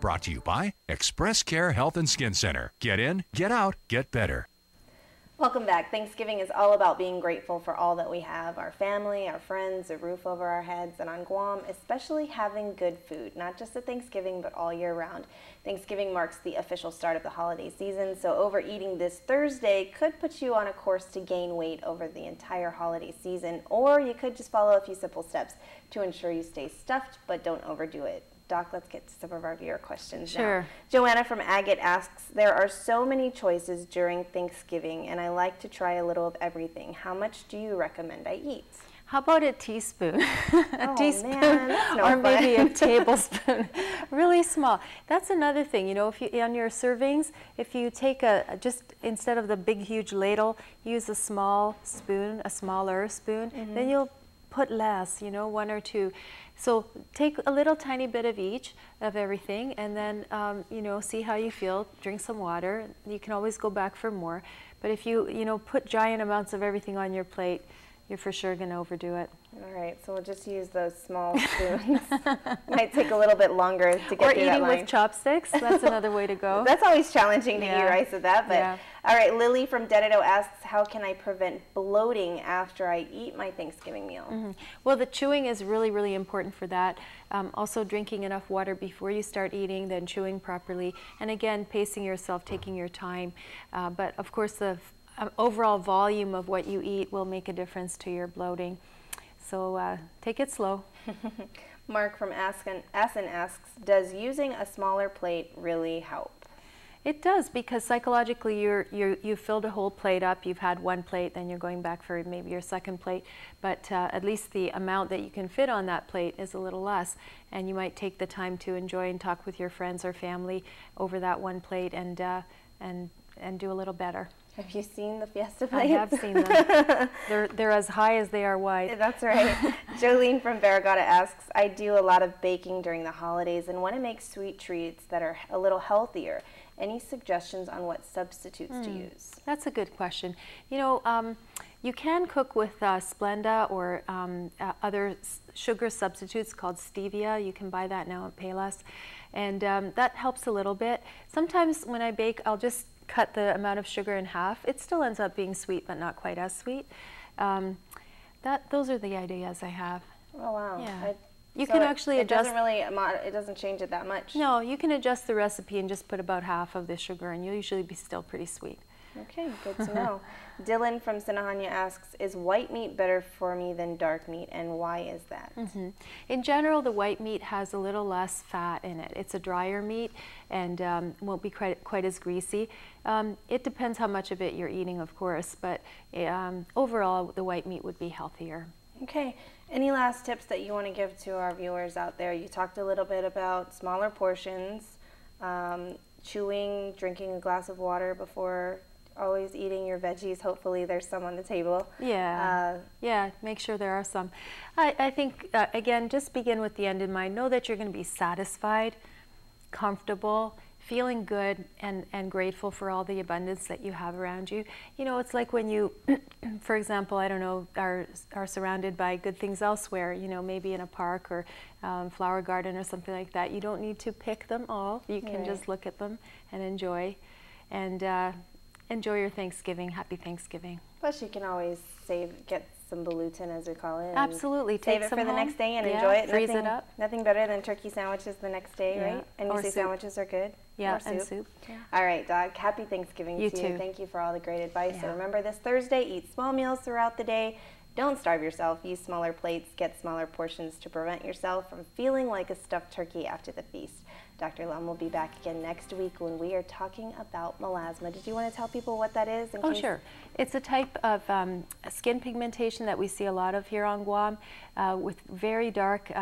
Brought to you by Express Care Health and Skin Center. Get in, get out, get better. Welcome back. Thanksgiving is all about being grateful for all that we have, our family, our friends, a roof over our heads, and on Guam, especially having good food, not just at Thanksgiving, but all year round. Thanksgiving marks the official start of the holiday season, so overeating this Thursday could put you on a course to gain weight over the entire holiday season, or you could just follow a few simple steps to ensure you stay stuffed, but don't overdo it. Doc, let's get to some of our viewer questions now. Joanna from Agate asks, there are so many choices during Thanksgiving, and I like to try a little of everything. How much do you recommend I eat? How about a teaspoon? Teaspoon, man, or maybe a tablespoon, really small. That's another thing, you know, if you, on your servings, if you take just instead of the big huge ladle, use a small spoon, a smaller spoon, then you'll put less, you know, one or two. So take a little tiny bit of each of everything, and then you know, see how you feel. Drink some water. You can always go back for more. But if you put giant amounts of everything on your plate, you're for sure going to overdo it. All right, so we'll just use those small spoons. Might take a little bit longer to get through that line. Or eating with chopsticks. That's another way to go. That's always challenging to eat rice with that. But all right, Lily from Dedido asks, how can I prevent bloating after I eat my Thanksgiving meal? Well, the chewing is really, really important for that. Also drinking enough water before you start eating, then chewing properly. And again, pacing yourself, taking your time. But of course, the overall volume of what you eat will make a difference to your bloating. So take it slow. Mark from Assen asks, does using a smaller plate really help? It does, because psychologically you filled a whole plate up, you've had one plate, then you're going back for maybe your second plate, but at least the amount that you can fit on that plate is a little less, and you might take the time to enjoy and talk with your friends or family over that one plate and do a little better. Have you seen the Fiesta plates? I have seen them. They're as high as they are wide. That's right. Jolene from Varagata asks, I do a lot of baking during the holidays and want to make sweet treats that are a little healthier. Any suggestions on what substitutes to use? That's a good question. You know, you can cook with Splenda or other sugar substitutes called stevia. You can buy that now at Payless. And that helps a little bit. Sometimes when I bake, I'll just cut the amount of sugar in half. It still ends up being sweet, but not quite as sweet. Those are the ideas I have. Oh, wow. Yeah. You can actually adjust. It doesn't change it that much. No, you can adjust the recipe and just put about half of the sugar, and you'll usually be still pretty sweet. Okay, good to know. Dylan from Sinahanya asks, is white meat better for me than dark meat, and why is that? In general, the white meat has a little less fat in it. It's a drier meat and won't be quite as greasy. It depends how much of it you're eating, of course, but overall, the white meat would be healthier. Okay. Any last tips that you want to give to our viewers out there? You talked a little bit about smaller portions, chewing, drinking a glass of water before always eating your veggies. Hopefully there's some on the table. Yeah, yeah, make sure there are some. I think, again, just begin with the end in mind. Know that you're going to be satisfied, comfortable, feeling good, and grateful for all the abundance that you have around you. You know, it's like when you, for example, I don't know, are surrounded by good things elsewhere, you know, maybe in a park or flower garden or something like that. You don't need to pick them all. You can just look at them and enjoy. And enjoy your Thanksgiving. Happy Thanksgiving. Plus, you can always get some bloating, as we call it. Absolutely. Save it for the next day and enjoy it. Freeze it up. Nothing better than turkey sandwiches the next day, right? And you say sandwiches are good? Yeah, and soup. Yeah. All right, Doc. Happy Thanksgiving to you. Thank you for all the great advice. So remember, this Thursday, eat small meals throughout the day. Don't starve yourself. Use smaller plates. Get smaller portions to prevent yourself from feeling like a stuffed turkey after the feast. Dr. Lom will be back again next week when we are talking about melasma. Did you want to tell people what that is? Oh, sure. It's a type of skin pigmentation that we see a lot of here on Guam with very dark,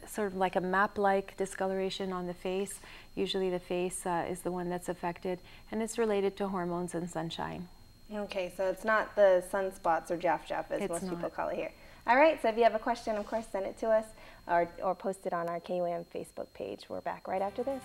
sort of like a map-like discoloration on the face. Usually the face is the one that's affected, and it's related to hormones and sunshine. Okay, so it's not the sunspots or Jaff, as most people call it here. All right, so if you have a question, of course, send it to us or post it on our KUAM Facebook page. We're back right after this.